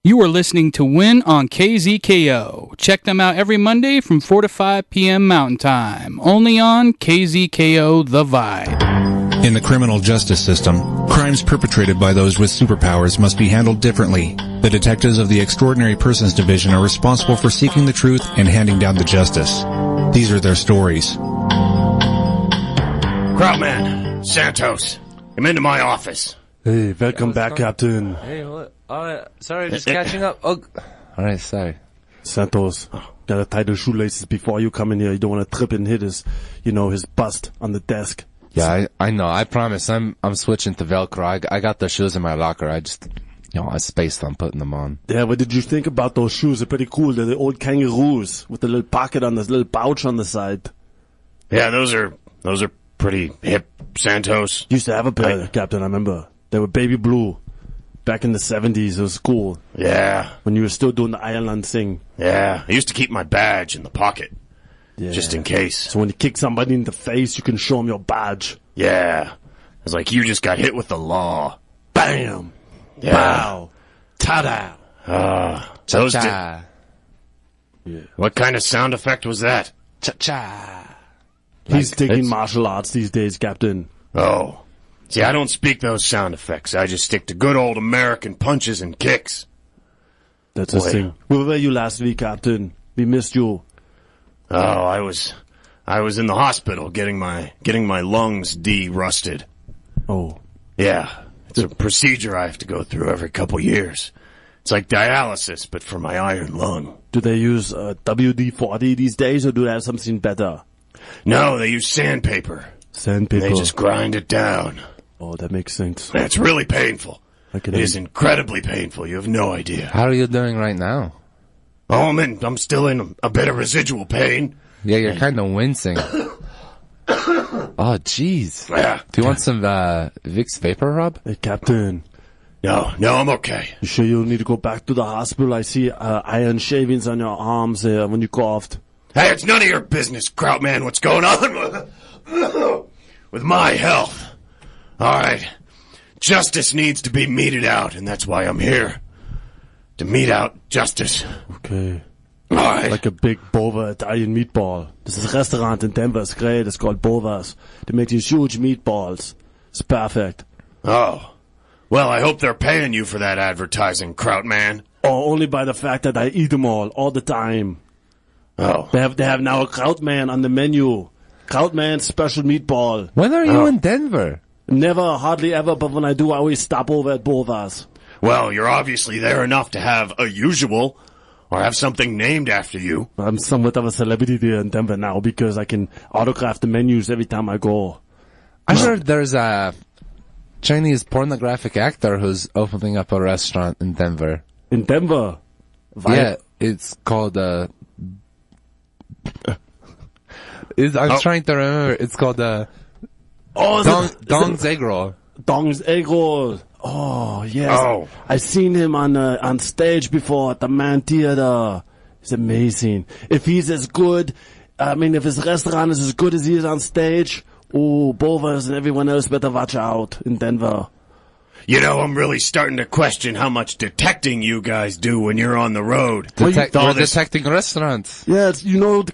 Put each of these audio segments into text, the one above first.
You are listening to WIN on KZKO. Check them out every Monday from 4 to 5 p.m. Mountain Time. Only on KZKO The Vibe. In the criminal justice system, crimes perpetrated by those with superpowers must be handled differently. The detectives of the Extraordinary Persons Division are responsible for seeking the truth and handing down the justice. These are their stories. Krautman, Santos, come into my office. Hey, welcome back, Captain. Hey, what? Sorry, just catching up. Oh, alright, sorry. Santos, gotta tie the shoelaces before you come in here. You don't want to trip and hit his bust on the desk. Yeah, I know. I promise. I'm switching to Velcro. I got the shoes in my locker. I just, I spaced on putting them on. Yeah, what did you think about those shoes? They're pretty cool. They're the old kangaroos with the little pocket on this little pouch on the side. Yeah, those are pretty hip, Santos. Used to have a pair, Captain, I remember. They were baby blue. Back in the 70s, it was cool. Yeah. When you were still doing the Ireland thing. Yeah, I used to keep my badge in the pocket. Yeah. Just in case. So when you kick somebody in the face, you can show them your badge. Yeah. It's like you just got hit with the law. Bam! Yeah. Wow! Ta-da! Cha-cha. Yeah. What kind of sound effect was that? Cha-cha. He's taking martial arts these days, Captain. Oh. See, I don't speak those sound effects. I just stick to good old American punches and kicks. That's the thing. Where were you last week, Captain? We missed you. Oh, I was in the hospital getting my lungs de-rusted. Oh. Yeah. It's a procedure I have to go through every couple years. It's like dialysis, but for my iron lung. Do they use WD-40 these days, or do they have something better? No, they use sandpaper. Sandpaper. They just grind it down. Oh, that makes sense. It's really painful. It is incredibly painful. You have no idea. How are you doing right now? Oh, I'm still in a bit of residual pain. Yeah, you're kind of wincing. Oh, jeez. Yeah. Do you want some Vicks Vapor Rub? Hey, Captain. No, I'm okay. You sure you need to go back to the hospital? I see iron shavings on your arms when you coughed. Hey, it's none of your business, Krautman, what's going on with my health. All right. Justice needs to be meted out, and that's why I'm here. To mete out justice. Okay. All right. Like a big Bova Italian meatball. This is a restaurant in Denver. It's great. It's called Bova's. They make these huge meatballs. It's perfect. Oh. Well, I hope they're paying you for that advertising, Krautman. Oh, only by the fact that I eat them all the time. Oh. They have now a Krautman on the menu. Krautman special meatball. When are you in Denver? Never, hardly ever, but when I do, I always stop over at Bova's. Well, you're obviously there enough to have a usual, or have something named after you. I'm somewhat of a celebrity there in Denver now because I can autograph the menus every time I go. I heard there's a Chinese pornographic actor who's opening up a restaurant in Denver. In Denver? Yeah, it's called I'm trying to remember. It's called Dong's Egg Roll. Dong's Egg Roll. Oh, yes. Oh. I've seen him on stage before at the Man Theater. It's amazing. If he's as good, if his restaurant is as good as he is on stage, Bova's and everyone else better watch out in Denver. You know, I'm really starting to question how much detecting you guys do when you're on the road. We're detecting restaurants. Yeah,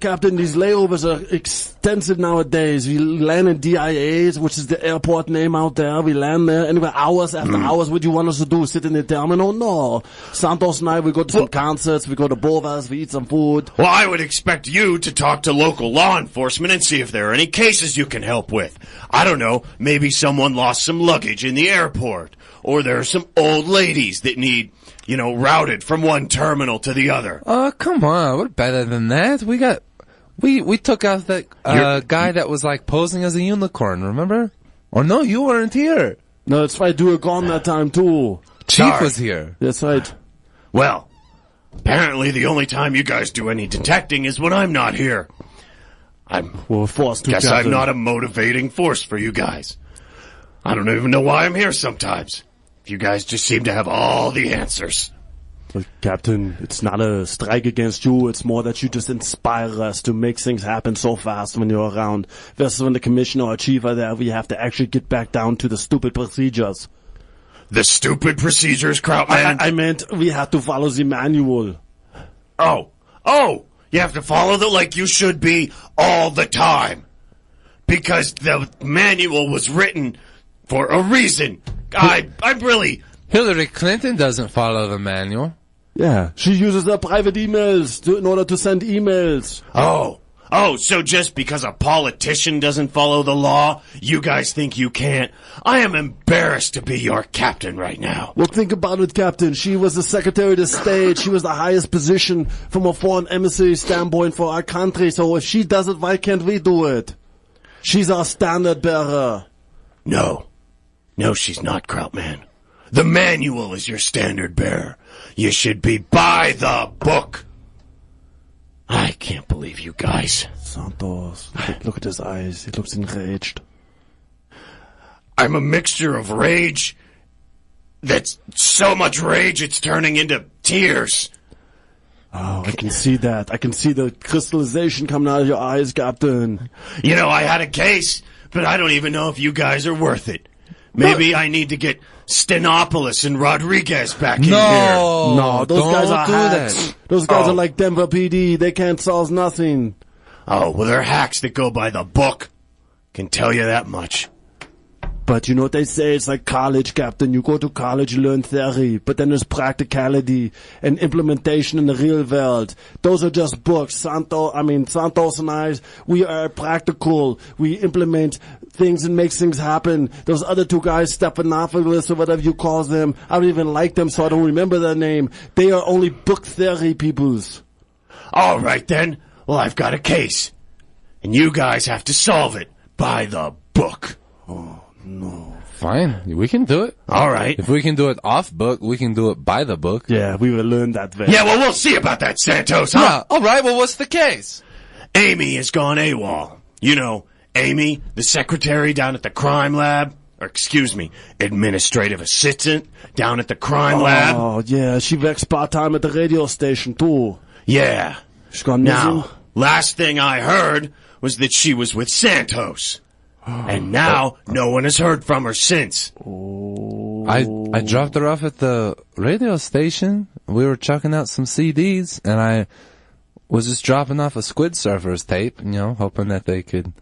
Captain, these layovers are extensive nowadays. We land in DIAs, which is the airport name out there. We land there. Anyway, hours after hours, what do you want us to do? Sit in the terminal? No. Santos and I, we go to some concerts, we go to Bova's, we eat some food. Well, I would expect you to talk to local law enforcement and see if there are any cases you can help with. I don't know, maybe someone lost some luggage in the airport. Or there are some old ladies that need, routed from one terminal to the other. Oh, come on. We're better than that. We took out that guy that was like posing as a unicorn, remember? Or no, you weren't here. No, that's right. You were gone that time too. Chief was here. That's right. Well, apparently the only time you guys do any detecting is when I'm not here. We're forced to. Guess I'm not a motivating force for you guys. I don't even know why I'm here sometimes. You guys just seem to have all the answers. Well, Captain, it's not a strike against you. It's more that you just inspire us to make things happen so fast when you're around. Versus when the commissioner or chief are there, we have to actually get back down to the stupid procedures. The stupid procedures, Krautman? I meant we have to follow the manual. Oh, you have to follow like you should be all the time. Because the manual was written for a reason. I'm really... Hillary Clinton doesn't follow the manual. Yeah, she uses her private emails in order to send emails. Oh, so just because a politician doesn't follow the law, you guys think you can't? I am embarrassed to be your captain right now. Well, think about it, Captain. She was the Secretary of State. She was the highest position from a foreign emissary standpoint for our country. So if she does it, why can't we do it? She's our standard bearer. No, she's not, Krautman. The manual is your standard bearer. You should be by the book. I can't believe you guys. Santos, look at his eyes. He looks enraged. I'm a mixture of rage. That's so much rage it's turning into tears. Oh, I can see that. I can see the crystallization coming out of your eyes, Captain. You know, I had a case, but I don't even know if you guys are worth it. Maybe I need to get Stenopoulos and Rodriguez back in here. No, those guys are hacks. That. Those guys are like Denver PD. They can't solve nothing. Oh, well, they're hacks that go by the book. Can tell you that much. But you know what they say? It's like college, Captain. You go to college, you learn theory, but then there's practicality and implementation in the real world. Those are just books. Santos and I, we are practical. We implement things and make things happen. Those other two guys, Stephanopoulos or whatever you call them, I don't even like them, so I don't remember their name. They are only book theory peoples. All right, then. Well, I've got a case. And you guys have to solve it by the book. Oh, no. Fine, we can do it. All right. If we can do it off book, we can do it by the book. Yeah, we will learn that way. Yeah, well, we'll see about that, Santos, huh? Yeah, all right, well, what's the case? Aimee has gone AWAL. You know, Aimee, the secretary down at the crime lab. Or, excuse me, administrative assistant down at the crime lab. Oh, yeah, she works part-time at the radio station, too. Yeah. She's gone missing. Now, last thing I heard was that she was with Santos. And now, no one has heard from her since. I dropped her off at the radio station. We were chucking out some CDs, and I was just dropping off a Squid Surfers tape, you know, hoping that they could...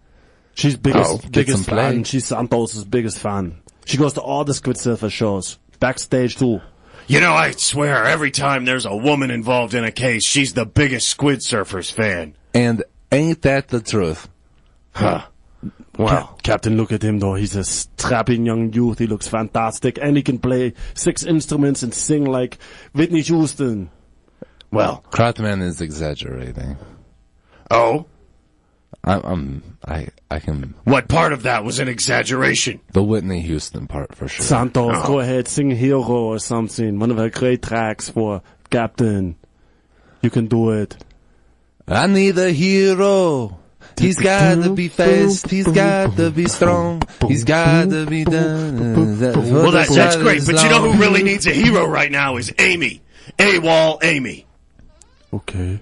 She's biggest some play. fan. She's Santos' biggest fan. She goes to all the Squid Surfer shows. Backstage, too. You know, I swear, every time there's a woman involved in a case, she's the biggest Squid Surfers fan. And ain't that the truth? Huh. Well, Captain, look at him, though. He's a strapping young youth. He looks fantastic. And he can play 6 instruments and sing like Whitney Houston. well. Krautman is exaggerating. Oh? I can... What part of that was an exaggeration? The Whitney Houston part, for sure. Santos, go ahead, sing Hero or something. One of her great tracks for Captain. You can do it. I need a hero. He's got to be fast. He's got to be strong. He's got to be done. Well, that's great. But you know who really needs a hero right now is Aimee. AWAL Aimee. Okay.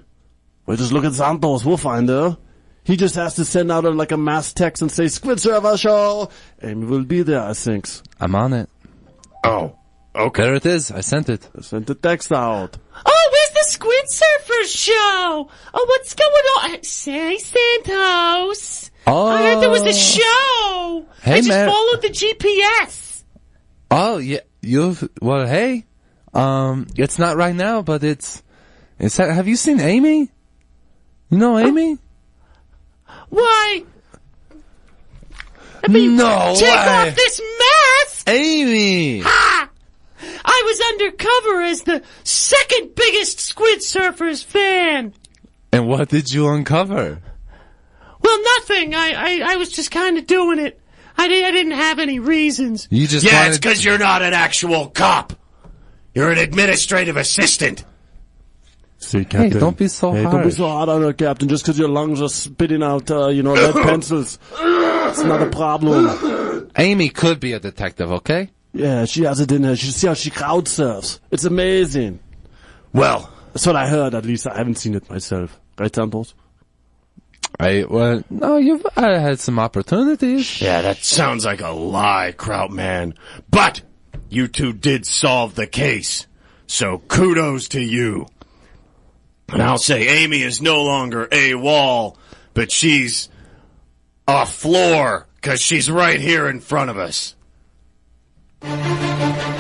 Well, just look at Santos. We'll find her. He just has to send out a mass text and say, Squid Server Show. Aimee will be there, I think. I'm on it. Oh, okay. There it is. I sent it. I sent the text out. Oh, where's the Squid Surfers show? Oh, what's going on? Say, Santos. Oh. I heard there was a show. Hey, I just man. followed the GPS. Oh, yeah. Well, hey. It's not right now, but it's have you seen Aimee? You know Aimee? Why? I mean, No take way. off this mask. Aimee! Ha! I was undercover as the second biggest Squid Surfers fan. And what did you uncover? Well, nothing. I was just kind of doing it. I didn't have any reasons. You just Yeah, wanted... it's because you're not an actual cop. You're an administrative assistant. See, Captain. Hey, don't be so Hey, harsh. don't be so hard on her, Captain. Just because your lungs are spitting out, lead pencils. It's not a problem. Aimee could be a detective, okay? Yeah, she has it in her. You see how she crowd surfs. It's amazing. Well, That's what I heard, at least. I haven't seen it myself. Right, Santos? No, I had some opportunities. yeah, that sounds like a lie, Krautman. But you two did solve the case. So kudos to you. And I'll say Aimee is no longer AWAL, but she's a floor, because she's right here in front of us.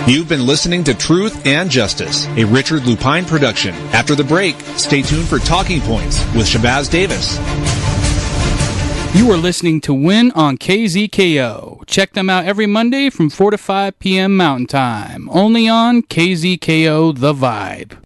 You've been listening to Truth and Justice, a Richard Lupine production. After the break, stay tuned for Talking Points with Shabazz Davis. You are listening to WIN on KZKO. Check them out every Monday from 4 to 5 p.m. Mountain Time. Only on KZKO The Vibe.